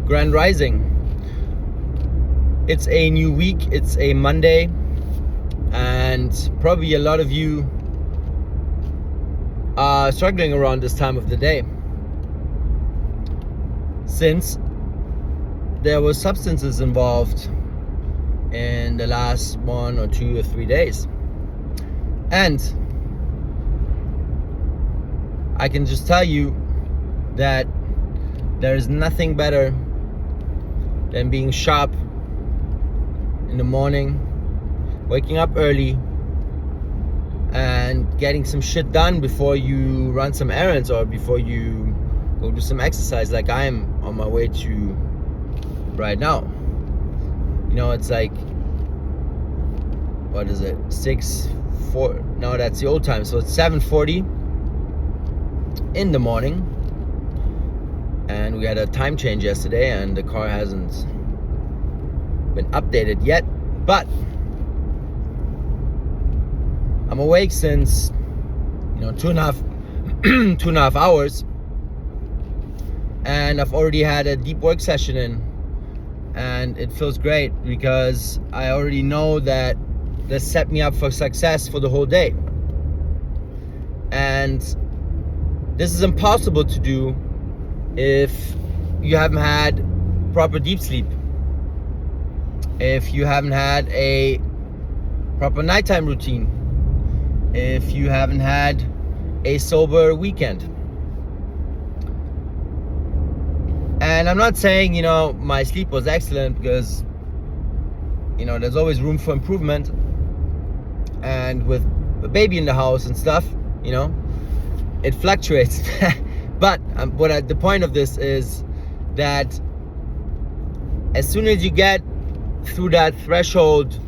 Grand Rising. It's a new week, it's a Monday, and probably a lot of you are struggling around this time of the day, since there were substances involved in the last 1 or 2 or 3 days. And I can just tell you that there is nothing better than being sharp in the morning, waking up early, and getting some shit done before you run some errands or before you go do some exercise, like I am on my way to right now. You know, it's like, what is it, 6:40? No, that's the old time. So it's 7:40 in the morning, and we had a time change yesterday, and the car hasn't been updated yet, but I'm awake since 2.5 hours, and I've already had a deep work session in, and it feels great because I already know that this set me up for success for the whole day. And this is impossible to do if you haven't had proper deep sleep, if you haven't had a proper nighttime routine, if you haven't had a sober weekend. And I'm not saying, my sleep was excellent, because, there's always room for improvement. And with a baby in the house and stuff, it fluctuates. But the point of this is that as soon as you get through that threshold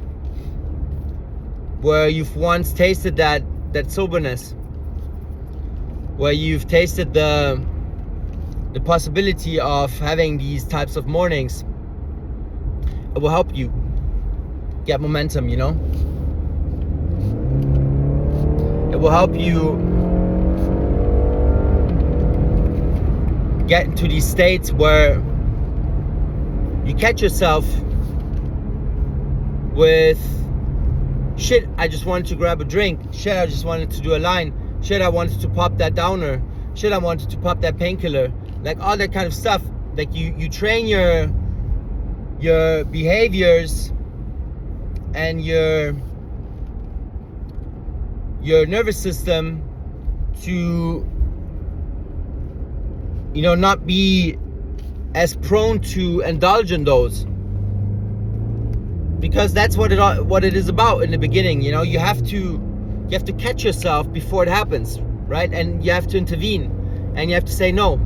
where you've once tasted that soberness, where you've tasted the possibility of having these types of mornings, it will help you get momentum, It will help you get into these states where you catch yourself with, shit, I just wanted to grab a drink. Shit, I just wanted to do a line. Shit, I wanted to pop that downer. Shit, I wanted to pop that painkiller. Like all that kind of stuff. Like you train your behaviors and your nervous system to not be as prone to indulge in those, because that's what it is about in the beginning. You have to catch yourself before it happens, right? And you have to intervene, and you have to say no,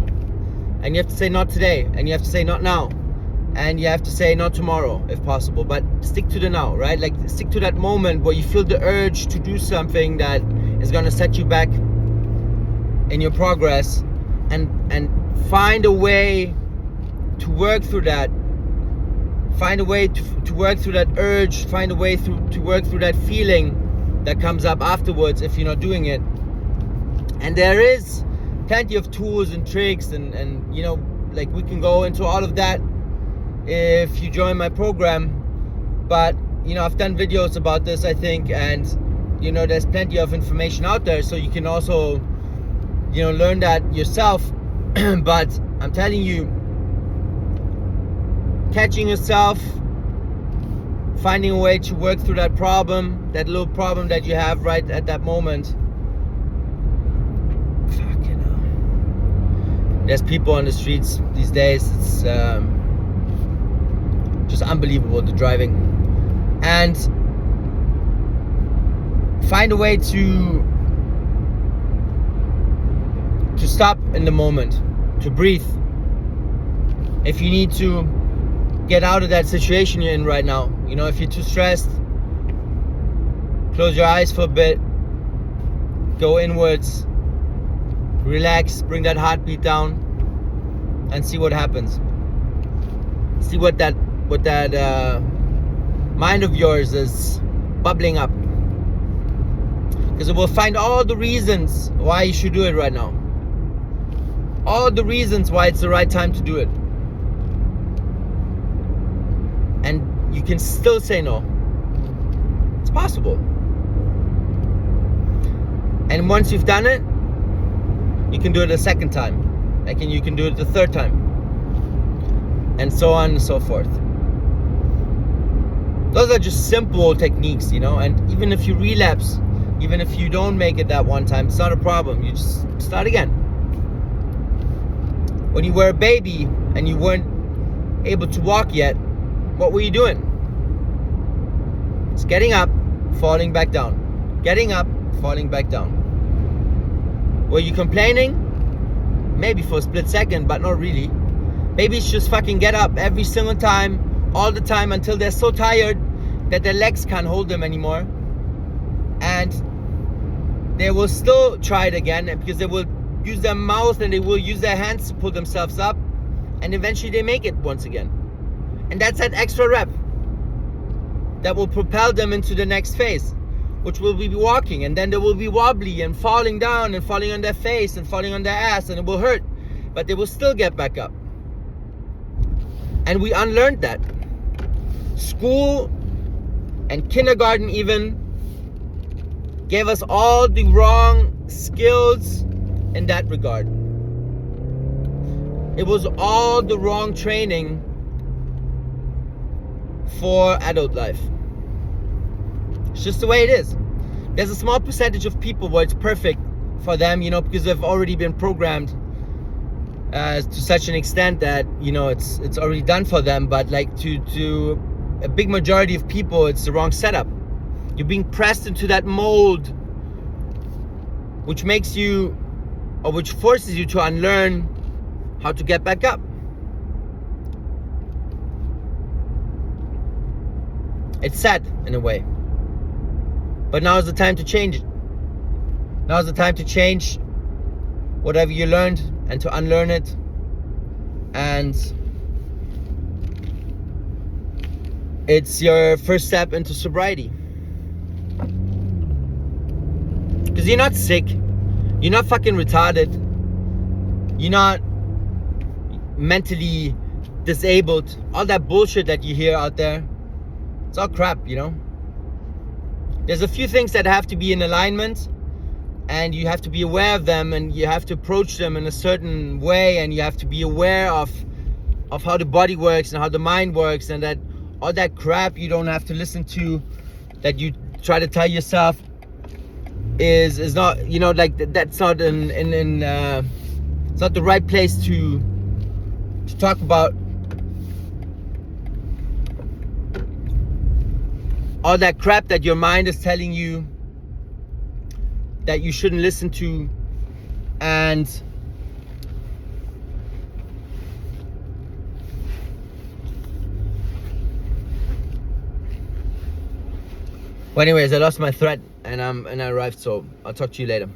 and you have to say not today, and you have to say not now, and you have to say not tomorrow if possible, but stick to the now, right? Like stick to that moment where you feel the urge to do something that is going to set you back in your progress, and find a way to work through that. Find a way to work through that urge. Find a way to work through that feeling that comes up afterwards if you're not doing it. And there is plenty of tools and tricks, and like we can go into all of that if you join my program. But I've done videos about this, I think, and there's plenty of information out there, so you can also learn that yourself. But I'm telling you, catching yourself, finding a way to work through that problem, that little problem that you have right at that moment. There's people on the streets these days. It's just unbelievable, the driving. And find a way to stop in the moment, to breathe. If you need to get out of that situation you're in right now, if you're too stressed, close your eyes for a bit, go inwards, relax, bring that heartbeat down, and see what happens. See what that mind of yours is bubbling up, because it will find all the reasons why you should do it right now, all the reasons why it's the right time to do it. you can still say no. It's possible. And once you've done it, you can do it a second time. You can do it the third time. And so on and so forth. Those are just simple techniques, and even if you relapse, even if you don't make it that one time, it's not a problem. You just start again. When you were a baby and you weren't able to walk yet, what were you doing? It's getting up, falling back down. Getting up, falling back down. Were you complaining? Maybe for a split second, but not really. Babies just fucking get up every single time, all the time, until they're so tired that their legs can't hold them anymore. And they will still try it again, because they will use their mouth and they will use their hands to pull themselves up, and eventually they make it once again. And that's that extra rep that will propel them into the next phase, which will be walking, and then they will be wobbly and falling down and falling on their face and falling on their ass, and it will hurt, but they will still get back up. And we unlearned that. School and kindergarten even gave us all the wrong skills in that regard. It was all the wrong training for adult life. It's just the way it is. There's a small percentage of people where it's perfect for them, because they've already been programmed to such an extent that it's already done for them. But to a big majority of people, it's the wrong setup. You're being pressed into that mold, which makes you, or which forces you to unlearn how to get back up. It's sad in a way, but now is the time to change it. Now is the time to change whatever you learned and to unlearn it. And it's your first step into sobriety. Because you're not sick, you're not fucking retarded, you're not mentally disabled. All that bullshit that you hear out there, it's all crap, There's a few things that have to be in alignment, and you have to be aware of them, and you have to approach them in a certain way, and you have to be aware of how the body works and how the mind works, and that all that crap you don't have to listen to, that you try to tell yourself is not, that's not it's not the right place to talk about all that crap that your mind is telling you that you shouldn't listen to. And well, anyways, I lost my thread and I arrived, so I'll talk to you later.